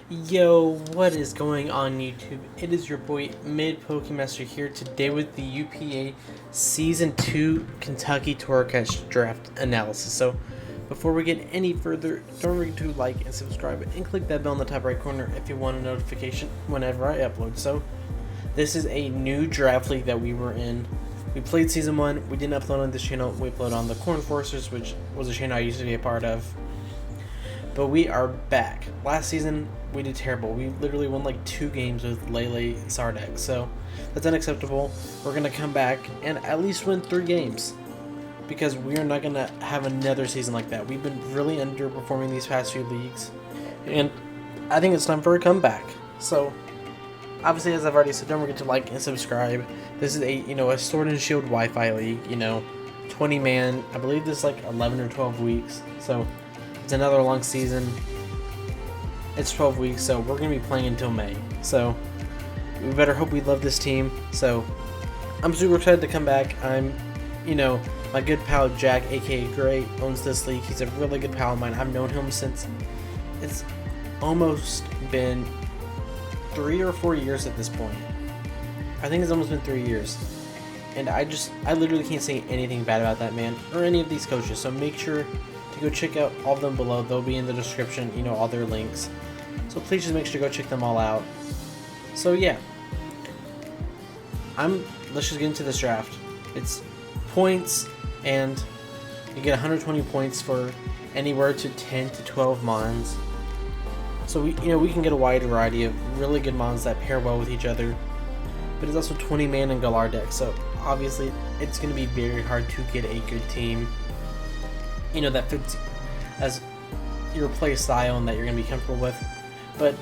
Yo, what is going on YouTube? It is your boy MidPokeMaster here today with the UPA Season 2 Kentucky Torracats Draft Analysis. So, before we get any further, don't forget to like and subscribe and click that bell in the top right corner if you want a notification whenever I upload. So, this is a new draft league that we were in. We played Season 1, we didn't upload on this channel, we uploaded on the Corn Forcers, which was a channel I used to be a part of. But we are back. Last season, we did terrible. We literally won like 2 games with Lele Sardek, so that's unacceptable. We're going to come back and at least win 3 games because we are not going to have another season like that. We've been really underperforming these past few leagues, and I think it's time for a comeback. So, obviously, as I've already said, don't forget to like and subscribe. This is a Sword and Shield Wi-Fi league, 20 man. I believe this is like 11 or 12 weeks, so it's another long season. It's 12 weeks, so we're going to be playing until May. So we better hope we love this team. So I'm super excited to come back. My good pal Jack, aka Gray, owns this league. He's a really good pal of mine. I've known him since it's almost been 3 or 4 years at this point. I think it's almost been 3 years. And I literally can't say anything bad about that man or any of these coaches. So make sure to go check out all of them below. They'll be in the description, all their links. So please just make sure to go check them all out. So yeah, let's just get into this draft. It's points, and you get 120 points for anywhere to 10 to 12 mons. So we can get a wide variety of really good mons that pair well with each other. But it's also 20 man and Galar deck, so obviously it's going to be very hard to get a good team that fits as your play style and that you're going to be comfortable with. But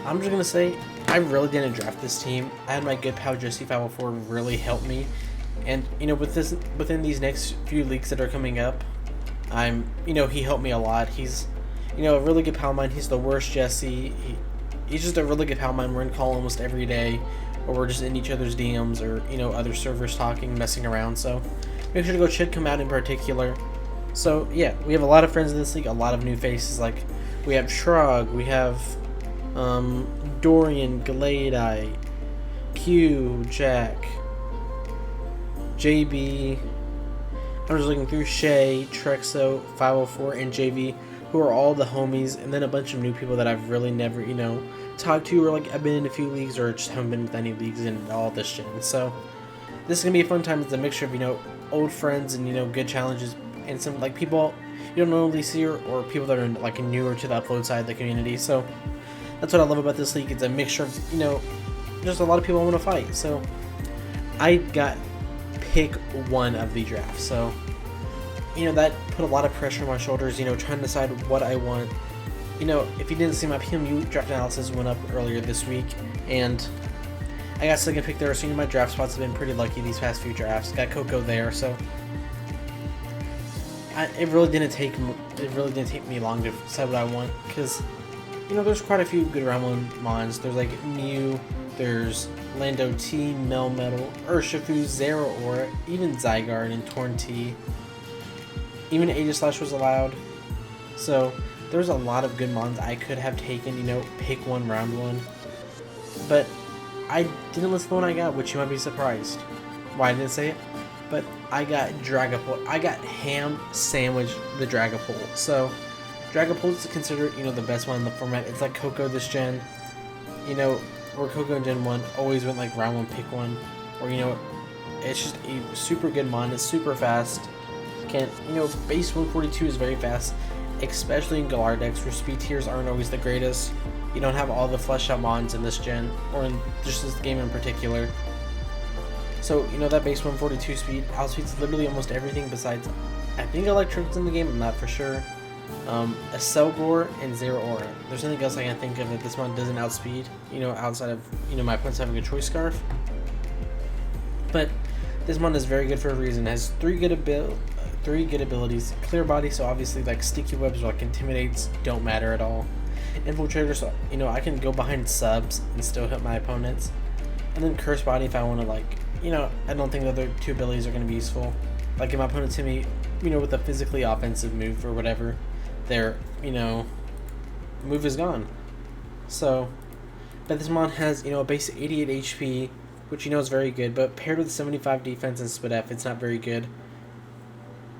I'm just going to say, I really didn't draft this team. I had my good pal Jesse 504 really help me. And, within these next few leagues that are coming up, he helped me a lot. He's, a really good pal of mine. He's the worst Jesse. He's just a really good pal of mine. We're in call almost every day, or we're just in each other's DMs or, other servers talking, messing around. So make sure to go check him out in particular. So yeah, we have a lot of friends in this league, a lot of new faces. Like we have Shrug, we have Dorian, Galadi, Q, Jack, JB. I'm just looking through Shay, Trexo, 504, and JV, who are all the homies, and then a bunch of new people that I've really never, talked to, or like I've been in a few leagues or just haven't been with any leagues in all this shit. So this is gonna be a fun time. It's a mixture of old friends and good challenges, and some like people you don't normally see, or people that are like newer to the upload side of the community. So that's what I love about this league. It's a mixture of just a lot of people I want to fight. So I got pick 1 of the draft, so that put a lot of pressure on my shoulders, trying to decide what I want. If you didn't see, my PMU draft analysis went up earlier this week, and I got second pick there, so my draft spots have been pretty lucky these past few drafts. Got Coco there, so it really didn't take me long to decide what I want, because there's quite a few good round 1 mons. There's like Mew, there's Lando T, Melmetal, Urshifu, Zero Aura, even Zygarde and Torn T. Even Aegislash was allowed. So there's a lot of good mons I could have taken, pick 1 round 1. But I didn't list the one I got, which you might be surprised why I didn't say it. But I got Dragapult. I got ham sandwich the Dragapult. So Dragapult is considered, the best one in the format. It's like Coco this gen. Where Coco in Gen 1 always went like round 1, pick 1. Or, it's just a super good mon. It's super fast. Base 142 is very fast, especially in Galar decks where speed tiers aren't always the greatest. You don't have all the fleshed out mons in this gen, or in just this game in particular. So, that base 142 speed outspeeds literally almost everything besides, I think, Electric's in the game, I'm not for sure. A Selgor and Zero Aura. There's nothing else I can think of that this one doesn't outspeed, outside of, my opponents having a Choice Scarf. But this one is very good for a reason. It has 3 good abilities. Clear Body, so obviously like Sticky Webs or like Intimidates don't matter at all. Infiltrator, so I can go behind subs and still hit my opponents. And then Curse Body if I want to I don't think the other 2 abilities are going to be useful. Like if my opponents hit me, with a physically offensive move or whatever, their, move is gone. So, but this mon has, a base 88 HP, which is very good, but paired with 75 defense and split F, it's not very good.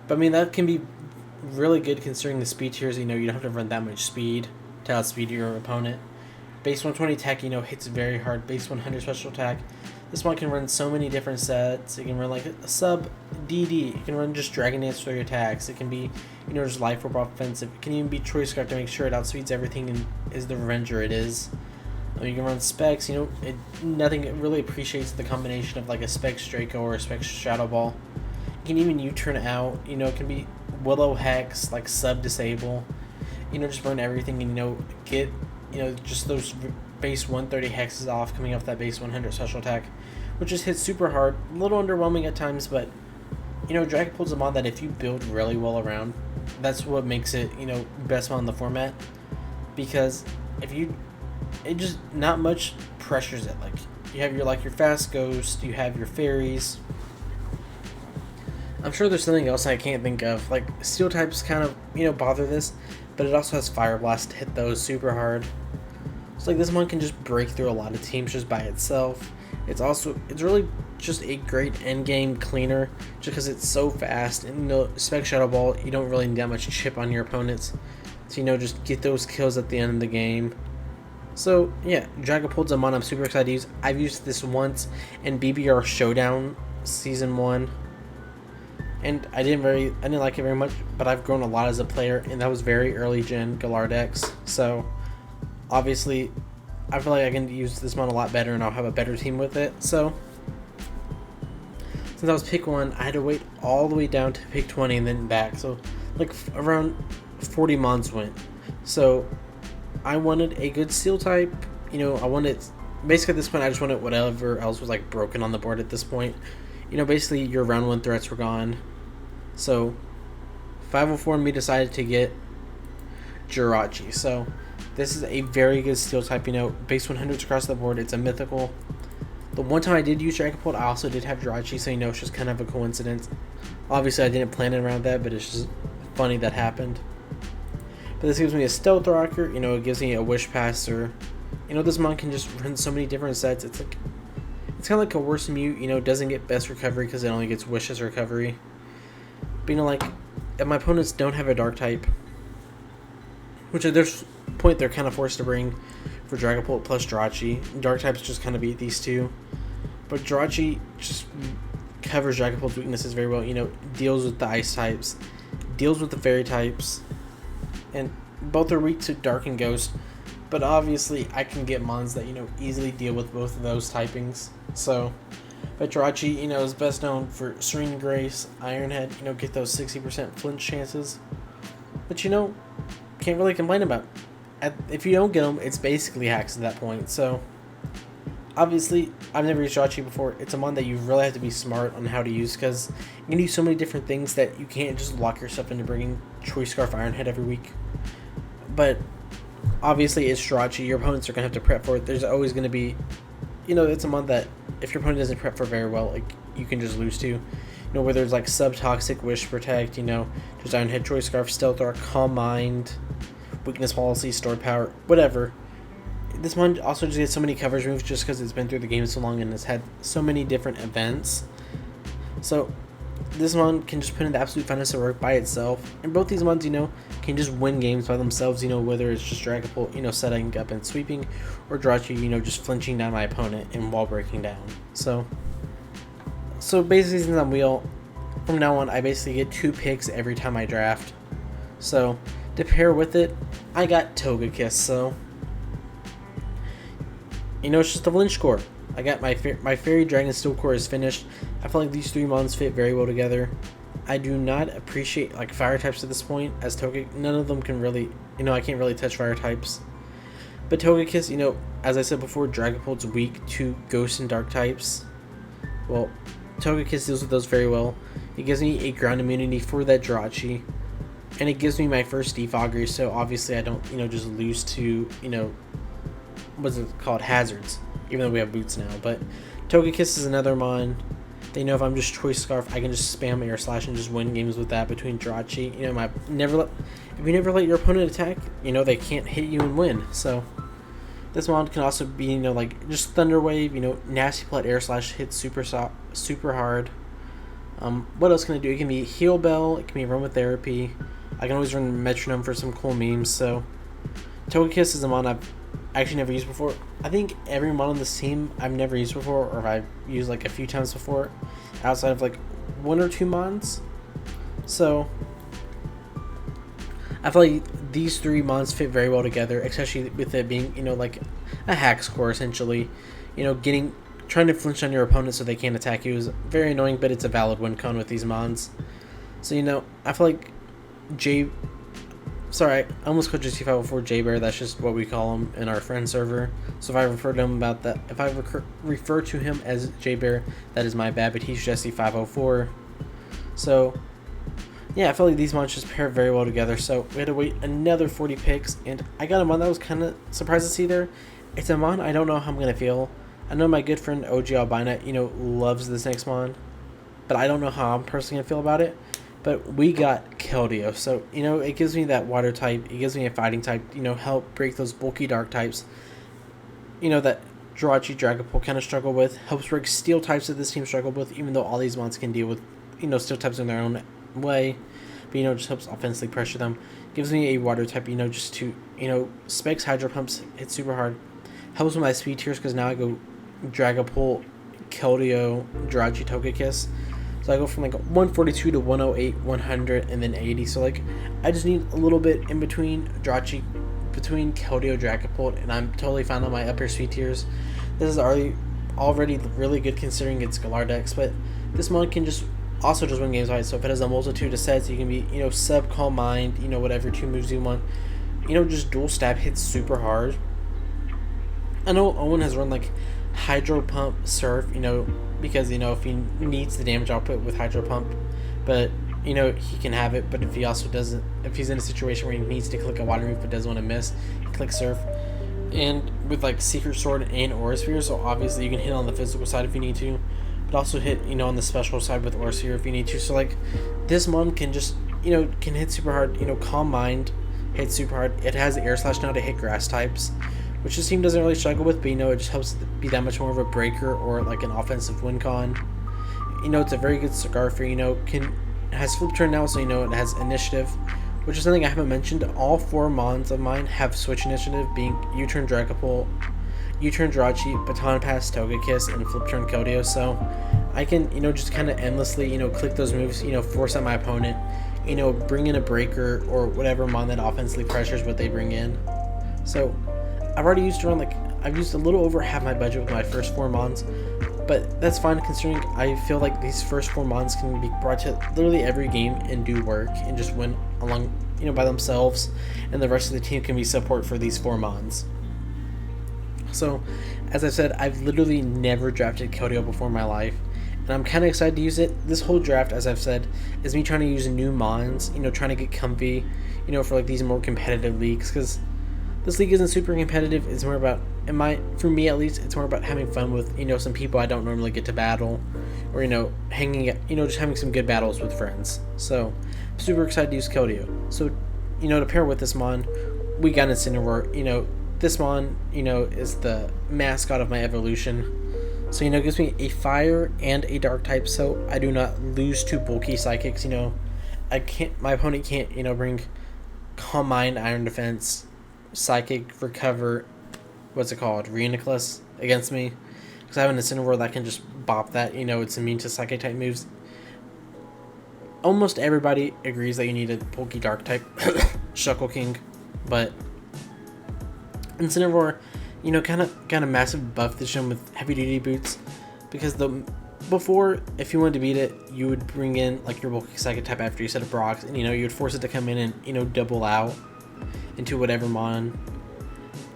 But I mean, that can be really good considering the speed tiers. You don't have to run that much speed to outspeed your opponent. Base 120 attack, hits very hard. Base 100 special attack. This one can run so many different sets. It can run like a sub DD. It can run just Dragon Dance for your attacks. It can be, just Life Orb offensive. It can even be Choice Scarf to make sure it outspeeds everything and is the Revenger it is. You can run Specs. Nothing really appreciates the combination of like a Specs Draco or a Specs Shadow Ball. You can even U-turn out. It can be Willow Hex, like sub disable. Just burn everything and get just those base 130 hexes off coming off that base 100 special attack, which just hits super hard. A little underwhelming at times, but Dragapult's a mod that if you build really well around, that's what makes it best mod in the format. Because it just not much pressures it. Like you have your fast ghost, you have your fairies. I'm sure there's something else I can't think of. Like steel types kind of bother this, but it also has Fire Blast to hit those super hard. So like this one can just break through a lot of teams just by itself. It's really just a great end game cleaner just because it's so fast. And Spec Shadow Ball, you don't really need that much chip on your opponents. So just get those kills at the end of the game. So yeah, Dragapult's a mon I'm super excited to use. I've used this once in BBR Showdown Season 1. And I didn't like it very much, but I've grown a lot as a player, and that was very early gen Gallardex. So obviously I feel like I can use this mon a lot better and I'll have a better team with it. So since I was pick 1, I had to wait all the way down to pick 20 and then back. So like around 40 mons went. So I wanted a good steel type. I wanted, basically at this point I just wanted whatever else was like broken on the board at this point. Basically your round 1 threats were gone. So 504 and me decided to get Jirachi. So this is a very good steel type, base 100s across the board. It's a mythical. The one time I did use Dragapult, I also did have Jirachi, so it's just kind of a coincidence. Obviously I didn't plan it around that, but it's just funny that happened. But this gives me a Stealth Rocker, it gives me a Wish Passer. This mon can just run so many different sets. It's kind of like a worse mute, doesn't get best recovery because it only gets Wishes recovery. But like, if my opponents don't have a Dark type, which at this point they're kind of forced to bring for Dragapult plus Jirachi. Dark types just kind of beat these two. But Jirachi just covers Dragapult's weaknesses very well, deals with the Ice types, deals with the Fairy types, and both are weak to Dark and Ghost. But obviously I can get mons that, easily deal with both of those typings. So, but Jirachi, is best known for Serene Grace, Iron Head, get those 60% flinch chances. But can't really complain about it. If you don't get them, it's basically hacks at that point. So, obviously, I've never used Jirachi before. It's a mon that you really have to be smart on how to use because you can do so many different things that you can't just lock yourself into bringing Choice Scarf Iron Head every week. But obviously, it's Jirachi. Your opponents are going to have to prep for it. There's always going to be, it's a mon that if your opponent doesn't prep for very well, like you can just lose to. Where there's like Sub-Toxic, Wish Protect, just Iron Head, Choice Scarf, Stealth Arc, Calm Mind, Weakness Policy, Stored Power, whatever. This one also just gets so many coverage moves just because it's been through the game so long and has had so many different events. So this one can just put in the absolute finest of work by itself. And both these ones, can just win games by themselves, whether it's just Dragapult, setting up and sweeping, or Jirachi, just flinching down my opponent and wall breaking down. So basically, since I'm wheel, from now on, I basically get 2 picks every time I draft. So to pair with it, I got Torracats. So it's just a flinch core. I got my Fairy Dragon Steel core is finished. I feel like these 3 mons fit very well together. I do not appreciate like fire types at this point as Torracats. None of them can really, I can't really touch fire types. But Torracats, as I said before, Dragapult's weak to Ghost and Dark types. Well, Torracats deals with those very well. It gives me a ground immunity for that Jirachi. And it gives me my first defogger, so obviously I don't, just lose to, what's it called, hazards. Even though we have boots now. But Torracats is another mon. They know if I'm just Choice Scarf, I can just spam Air Slash and just win games with that between Jirachi. If you never let your opponent attack, they can't hit you and win. So This mod can also be, like just Thunder Wave, Nasty Plot Air Slash hits super hard. What else can I do? It can be Heal Bell, it can be Aromatherapy. I can always run Metronome for some cool memes, so Togekiss is a mod I've actually never used before. I think every mod on this team I've never used before, or I've used like a few times before, outside of like 1 or 2 mods. So I feel like these 3 mods fit very well together, especially with it being, like a hack score essentially. Trying to flinch on your opponent so they can't attack you is very annoying, but it's a valid win con with these mods. So, I feel like I almost called JC504 J-Bear. That's just what we call him in our friend server. So if I refer to him about that, if I refer to him as J-Bear, that is my bad, but he's JC504. So yeah, I feel like these mods just pair very well together. So we had to wait another 40 picks, and I got a mod that I was kind of surprised to see there. It's a mod I don't know how I'm going to feel. I know my good friend OG Albina, loves this next mod, but I don't know how I'm personally going to feel about it. But we got Keldeo, so, it gives me that water type, it gives me a fighting type, help break those bulky dark types, that Jirachi Dragapult kind of struggle with, helps break steel types that this team struggled with, even though all these mods can deal with, steel types in their own way, but, just helps offensively pressure them. Gives me a water type, just to, Specs Hydro Pumps, hit super hard, helps with my speed tiers, because now I go Dragapult, Keldeo, Jirachi, Togekiss. So I go from like 142 to 108, 100, and then 80. So like I just need a little bit in between Keldeo, Dragapult, and I'm totally fine on my upper speed tiers. This is already really good considering it's Galar decks, but this mod can just win games by it. So if it has a multitude of sets, you can be sub, Calm Mind, whatever 2 moves you want. Just dual stab hits super hard. I know Owen has run like Hydro Pump, Surf, because if he needs the damage output with Hydro Pump, but he can have it. But if he also doesn't, if he's in a situation where he needs to click a water move but doesn't want to miss, he click Surf. And with like Secret Sword and Aura Sphere, so obviously you can hit on the physical side if you need to, but also hit on the special side with Aura Sphere if you need to. So like this mon can just can hit super hard. Calm Mind hits super hard. It has Air Slash now to hit grass types, which this team doesn't really struggle with, but it just helps be that much more of a breaker or like an offensive win con. It's a very good Scarfer, has Flip Turn now, so it has Initiative, which is something I haven't mentioned. All 4 mons of mine have Switch Initiative, being U-Turn Dragapult, U-Turn Jirachi, Baton Pass Togekiss, and Flip Turn Keldeo, so I can, just kind of endlessly, click those moves, force out my opponent, bring in a breaker or whatever mon that offensively pressures what they bring in. So I've already used I've used a little over half my budget with my first 4 mons, but that's fine considering I feel like these first 4 mons can be brought to literally every game and do work and just win along, by themselves, and the rest of the team can be support for these 4 mons. So, as I've said, I've literally never drafted Keldeo before in my life, and I'm kind of excited to use it. This whole draft, as I've said, is me trying to use new mons, trying to get comfy, for like these more competitive leagues, because this league isn't super competitive. It's more about, for me at least, it's more about having fun with, some people I don't normally get to battle, or, just having some good battles with friends. So, I'm super excited to use Keldeo. So, to pair with this mon, we got Incineroar. This mon, is the mascot of my evolution. So, it gives me a fire and a dark type, so I do not lose to bulky psychics. My opponent can't, bring Calm Mind, Iron Defense, Psychic, Recover, Reuniclus against me, because I have an Incineroar that can just bop that. It's immune to Psychic type moves. Almost everybody agrees that you need a bulky dark type Shuckle King, but Incineroar, kind of got a massive buff this gym with heavy duty boots, because before, if you wanted to beat it, you would bring in like your bulky Psychic type after you set up rocks, and you would force it to come in and double out into whatever mon.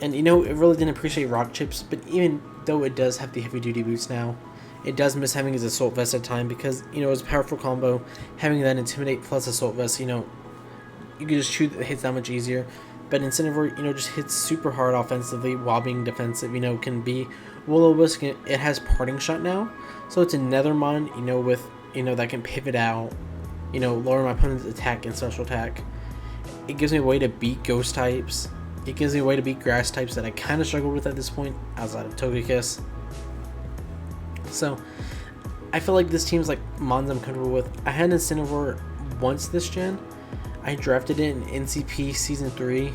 And it really didn't appreciate rock chips, but even though it does have the heavy duty boots now, it does miss having his Assault Vest at time, because it's a powerful combo. Having that Intimidate plus Assault Vest, you can just shoot the hits that much easier. But Incineroar, just hits super hard offensively while being defensive. Can be Will-O-Wisp. It has Parting Shot now, so it's another mon, with that can pivot out, lower my opponent's attack and special attack. It gives me a way to beat ghost types. It gives me a way to beat grass types that I kind of struggled with at this point, outside of Togekiss. So, I feel like this team's like mons I'm comfortable with. I had an Incineroar once this gen. I drafted it in NCP Season 3,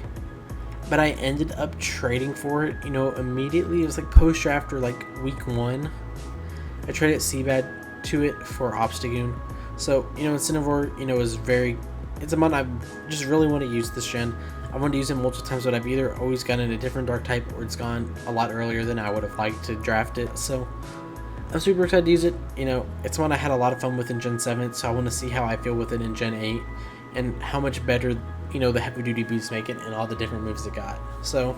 but I ended up trading for it, immediately. It was like post-draft or like week 1. I traded Seabad to it for Obstagoon. So, Incineroar, it's a mon I just really want to use this gen. I wanted to use it multiple times, but I've either always gotten a different dark type or it's gone a lot earlier than I would have liked to draft it. So, I'm super excited to use it. It's one I had a lot of fun with in Gen 7, so I want to see how I feel with it in Gen 8 and how much better, the heavy duty beats make it and all the different moves it got. So,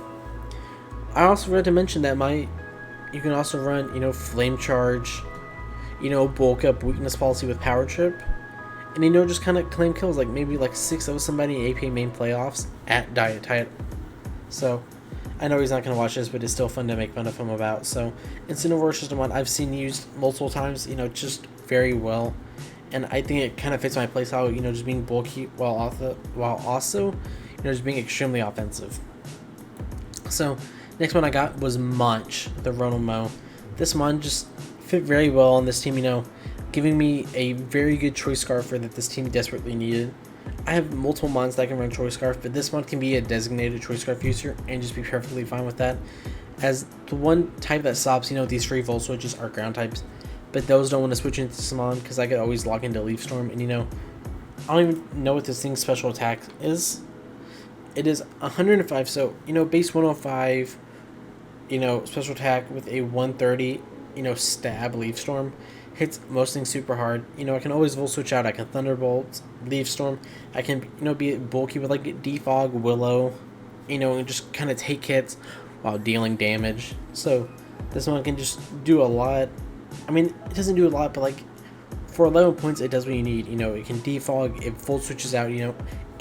I also forgot to mention that you can also run, Flame Charge, bulk up weakness policy with Power Trip, and just kind of claim kills, like maybe like 6-0 somebody in APA main playoffs at Diet Type. So, I know he's not going to watch this, but it's still fun to make fun of him about. So, Incineroar is just one I've seen used multiple times, just very well. And I think it kind of fits my playstyle, just being bulky while also, just being extremely offensive. So, next one I got was Munch, the Ronomo. This mon just fit very well on this team, giving me a very good Choice Scarfer that this team desperately needed. I have multiple mons that can run Choice Scarf, but this one can be a designated Choice Scarf user and just be perfectly fine with that. As the one type that stops, these free Volt Switches are ground types, but those don't want to switch into this mon because I could always lock into Leaf Storm, and I don't even know what this thing's special attack is. It is 105, so, base 105, special attack with a 130, stab Leaf Storm. Hits most things super hard. I can always Volt Switch out. I can Thunderbolt, Leaf Storm. I can, be bulky with like Defog, Willow, and just kind of take hits while dealing damage. So this one can just do a lot. I mean, it doesn't do a lot, but like for 11 points, it does what you need. It can Defog, it Volt Switches out.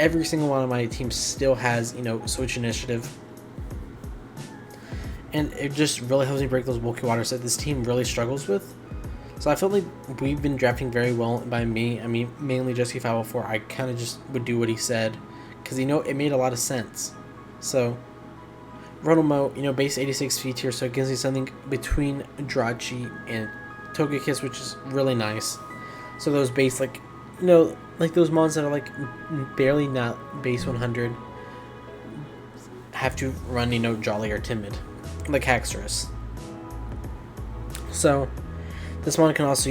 Every single one of my teams still has, Switch Initiative. And it just really helps me break those bulky waters that this team really struggles with. So I feel like we've been drafting very well by me. I mean, mainly Jesse 504. I kind of just would do what he said because, it made a lot of sense. So, Ronomo, base 86 feet here, so it gives me something between Drachi and Togekiss, which is really nice. So those base, like those mons that are like barely not base 100 have to run, Jolly or Timid, like Haxorus. So, this one can also,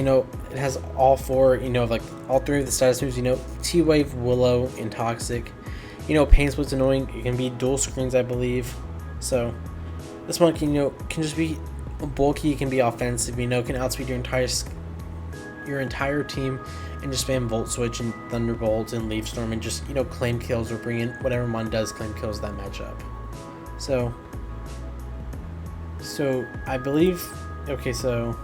it has all 4, like all 3 of the status moves, T-Wave, Willow, and Toxic. Pain Split's annoying. It can be dual screens, I believe. So, this one can, can just be bulky. It can be offensive, can outspeed your entire team and just spam Volt Switch and Thunderbolt and Leaf Storm and just, claim kills or bring in whatever mon does claim kills that matchup. So I believe, okay, so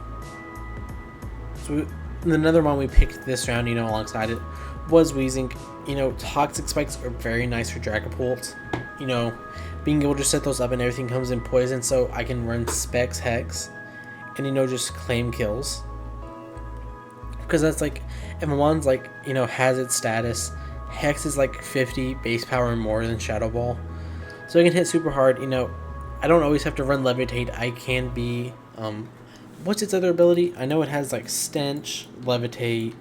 another one we picked this round, alongside it was Weezing. Toxic Spikes are very nice for Dragapult. Being able to set those up and everything comes in poison, so I can run Specs, Hex, and just claim kills. Because that's like, if a mon's like, has its status, Hex is like 50 base power and more than Shadow Ball. So I can hit super hard, I don't always have to run Levitate. I can be, what's its other ability? I know it has like Stench, Levitate,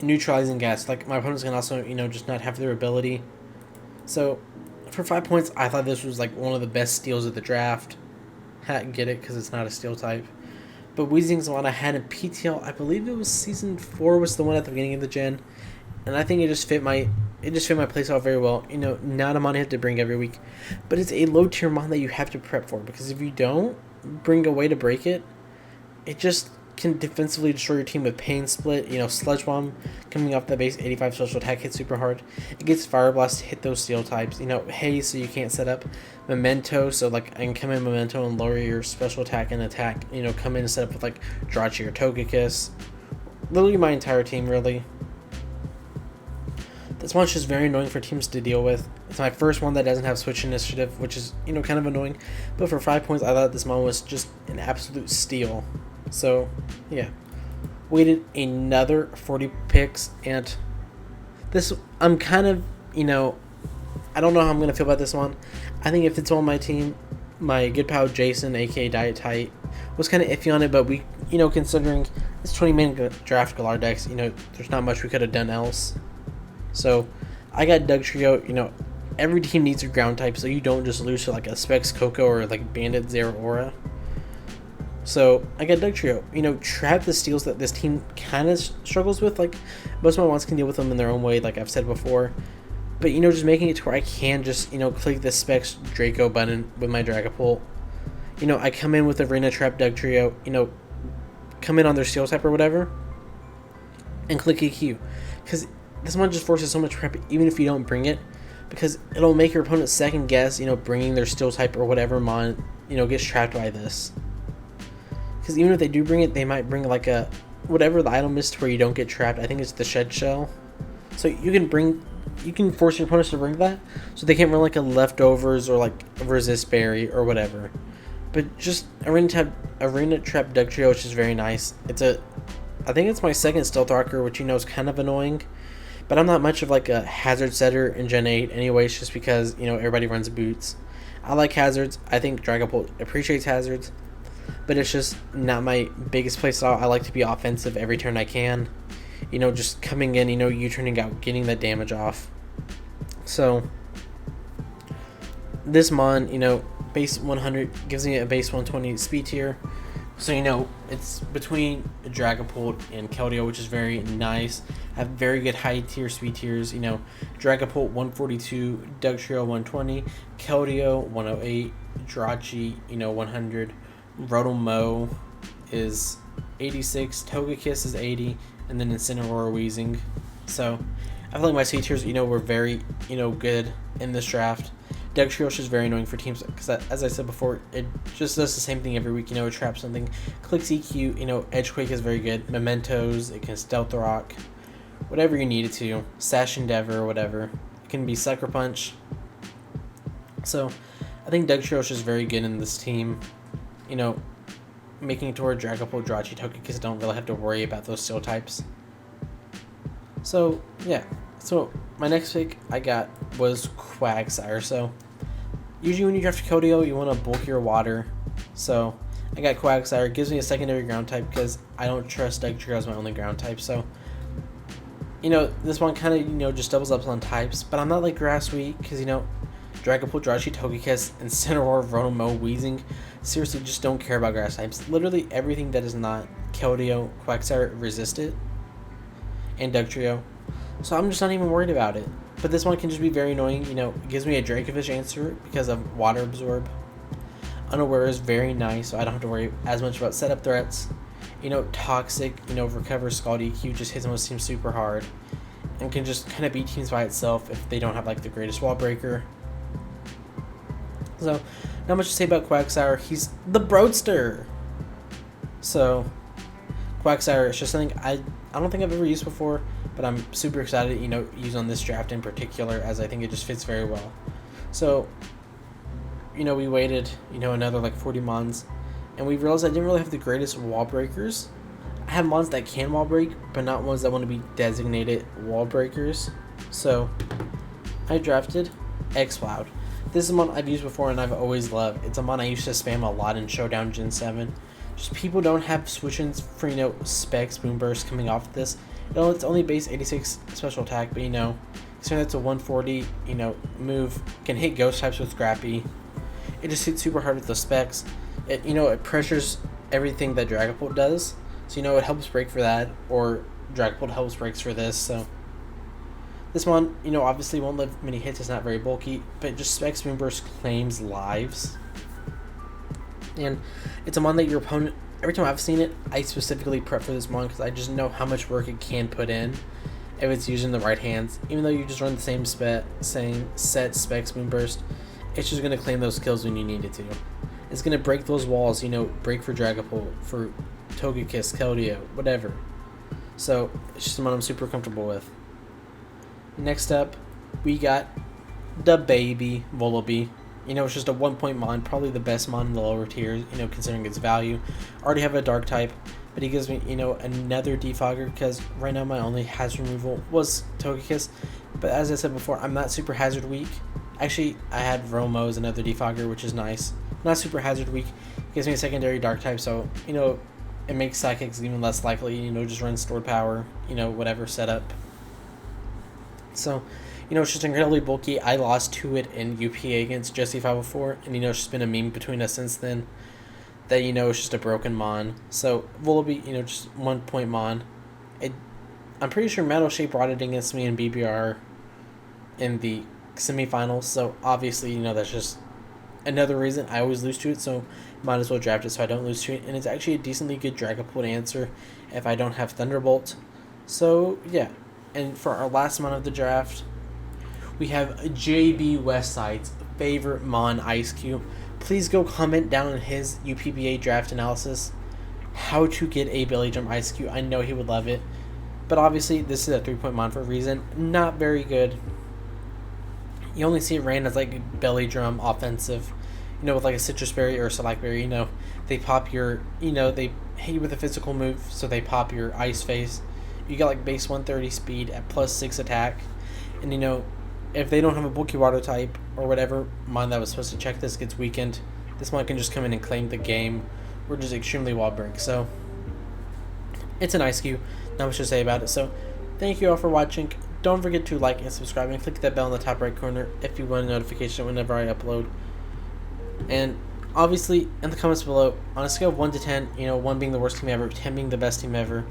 Neutralizing Gas. Like my opponents can also, just not have their ability. So for 5 points, I thought this was like one of the best steals of the draft. Get it? Because it's not a steel type. But Weezing's the one I had in PTL. I believe it was Season 4 was the one at the beginning of the gen. And I think it just fit my playstyle very well. Not a mon I have to bring every week. But it's a low tier mon that you have to prep for. Because if you don't bring a way to break it, it just can defensively destroy your team with Pain Split. Sludge Bomb coming off the base 85 special attack hits super hard. It gets Fire Blast to hit those steel types. Haze, so you can't set up. Memento, so like I can come in Memento and lower your special attack and attack. Come in and set up with like Drachi or Togekiss. Literally my entire team, really. This one's just very annoying for teams to deal with. It's my first one that doesn't have Switch Initiative, which is, kind of annoying. But for 5 points, I thought this one was just an absolute steal. So, yeah. Waited another 40 picks, and this, I'm kind of, I don't know how I'm going to feel about this one. I think if it's on my team, my good pal Jason, aka Diet Tight, was kind of iffy on it, but we, considering it's 20-man draft Galar decks, there's not much we could have done else. So I got Dugtrio. Every team needs a ground type, so you don't just lose to like a Specs Coco or like Bandit Zero Aura. So I got Dugtrio. Trap the steals that this team kind of struggles with. Like most of my ones can deal with them in their own way, like I've said before. But just making it to where I can just click the Specs Draco button with my Dragapult. I come in with Arena Trap Dugtrio. Come in on their steel type or whatever, and click EQ, because this one just forces so much prep even if you don't bring it, because it'll make your opponent second guess, bringing their steel type or whatever mon, gets trapped by this. Because even if they do bring it, they might bring like a, whatever the item is to where you don't get trapped. I think it's the Shed Shell. So you can force your opponents to bring that, so they can't run like a Leftovers or like a Resist Berry or whatever. But just Arena Trap Dugtrio, which is very nice. I think it's my second Stealth Rocker, which is kind of annoying. But I'm not much of like a hazard setter in Gen 8 anyways, just because, everybody runs boots. I like hazards. I think Dragapult appreciates hazards. But it's just not my biggest play style. I like to be offensive every turn I can. Just coming in, U-turning out, getting that damage off. So, this mon, base 100 gives me a base 120 speed tier. So, it's between Dragapult and Keldeo, which is very nice. I have very good high tier speed tiers. Dragapult 142, Dugtrio 120, Keldeo 108, Jirachi, 100, Rotomo is 86, Togekiss is 80, and then Incineroar Weezing. So, I feel like my speed tiers, were very, good in this draft. Dugtrio is just very annoying for teams because, as I said before, it just does the same thing every week. It traps something. Clicks EQ. Edgequake is very good. Mementos. It can Stealth Rock. Whatever you need it to. Sash Endeavor or whatever. It can be Sucker Punch. So, I think Dugtrio is just very good in this team. Making it toward Dragapult, Jirachi, Togekiss don't really have to worry about those steel types. So, yeah. So, my next pick I got was Quagsire. So, usually when you draft Keldeo, you want to bulk your water. So, I got Quagsire. It gives me a secondary ground type because I don't trust Dugtrio as my only ground type. So, this one kind of, just doubles up on types. But I'm not like Grass weak because, Dragapult, Jirachi, Togekiss, Incineroar, Rotomo, Weezing. Seriously, just don't care about grass types. Literally everything that is not Keldeo, Quagsire, resist it. And Dugtrio. So I'm just not even worried about it. But this one can just be very annoying. It gives me a Dracovish answer because of Water Absorb. Unaware is very nice, so I don't have to worry as much about setup threats. Toxic, Recover, Scald EQ just hits most teams super hard. And can just kind of beat teams by itself if they don't have like the greatest wall breaker. So, not much to say about Quagsire. He's the Broadster. So, Quagsire is just something I don't think I've ever used before, but I'm super excited to, use on this draft in particular, as I think it just fits very well. So, we waited, another like 40 mons, and we realized I didn't really have the greatest wall breakers. I have mons that can wall break, but not ones that want to be designated wall breakers. So, I drafted X-Cloud. This is a mon I've used before and I've always loved. It's a mon I used to spam a lot in Showdown Gen 7. Just people don't have switch-ins for, Specs, Boomburst coming off this. It's only base 86 special attack, but, considering that's a 140, move, can hit ghost types with Scrappy. It just hits super hard with the Specs. It, it pressures everything that Dragapult does. So, it helps break for that, or Dragapult helps breaks for this, so. This one, obviously won't live many hits, it's not very bulky, but just Specs Moonburst claims lives. And it's a mon that your opponent, every time I've seen it, I specifically prep for this mon because I just know how much work it can put in if it's using the right hands. Even though you just run the same set Specs Moonburst, it's just going to claim those kills when you need it to. It's going to break those walls, break for Dragapult, for Togekiss, Keldeo, whatever. So, it's just a mon I'm super comfortable with. Next up, we got the baby Volibee. It's just a 1-point mon, probably the best mon in the lower tiers, considering its value. Already have a dark type, but he gives me, another defogger because right now my only hazard removal was Togekiss. But as I said before, I'm not super hazard weak. Actually, I had Romo as another defogger, which is nice. Not super hazard weak. Gives me a secondary dark type, so, it makes psychics even less likely, just run stored power, whatever setup. So, it's just incredibly bulky. I lost to it in UPA against Jesse 504, and, it's just been a meme between us since then that, it's just a broken Mon. So, Volby, just 1 point Mon. I'm pretty sure Metal Shape brought it against me in BBR in the semifinals, so obviously, that's just another reason I always lose to it, so might as well draft it so I don't lose to it. And it's actually a decently good Dragapult to answer if I don't have Thunderbolt. So, yeah. And for our last Mon of the draft, we have JB Westside's favorite Mon, Ice Cube. Please go comment down on his UPBA draft analysis how to get a Belly Drum Ice Cube. I know he would love it. But obviously, this is a 3-point Mon for a reason. Not very good. You only see it ran as like Belly Drum offensive, with like a Citrus Berry or a Select Berry. They pop your, they hit you with a physical move, so they pop your Ice Face. You got like base 130 speed at +6 attack. And if they don't have a bulky water type or whatever Mon that was supposed to check this gets weakened, this Mon can just come in and claim the game, or just extremely wall break. So it's an Ice Cube. Not much to say about it. So thank you all for watching. Don't forget to like and subscribe, and click that bell in the top right corner if you want a notification whenever I upload. And obviously, in the comments below, on a scale of 1 to 10, 1 being the worst team ever, 10 being the best team ever,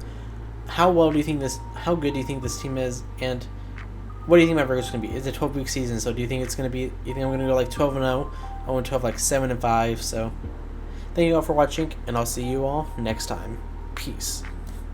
how good do you think this team is, and what do you think my record is going to be? It's a 12-week season, so do you think it's going to be, you think I'm going to go like 12-0? I want 12 like 7-5, so thank you all for watching, and I'll see you all next time. Peace.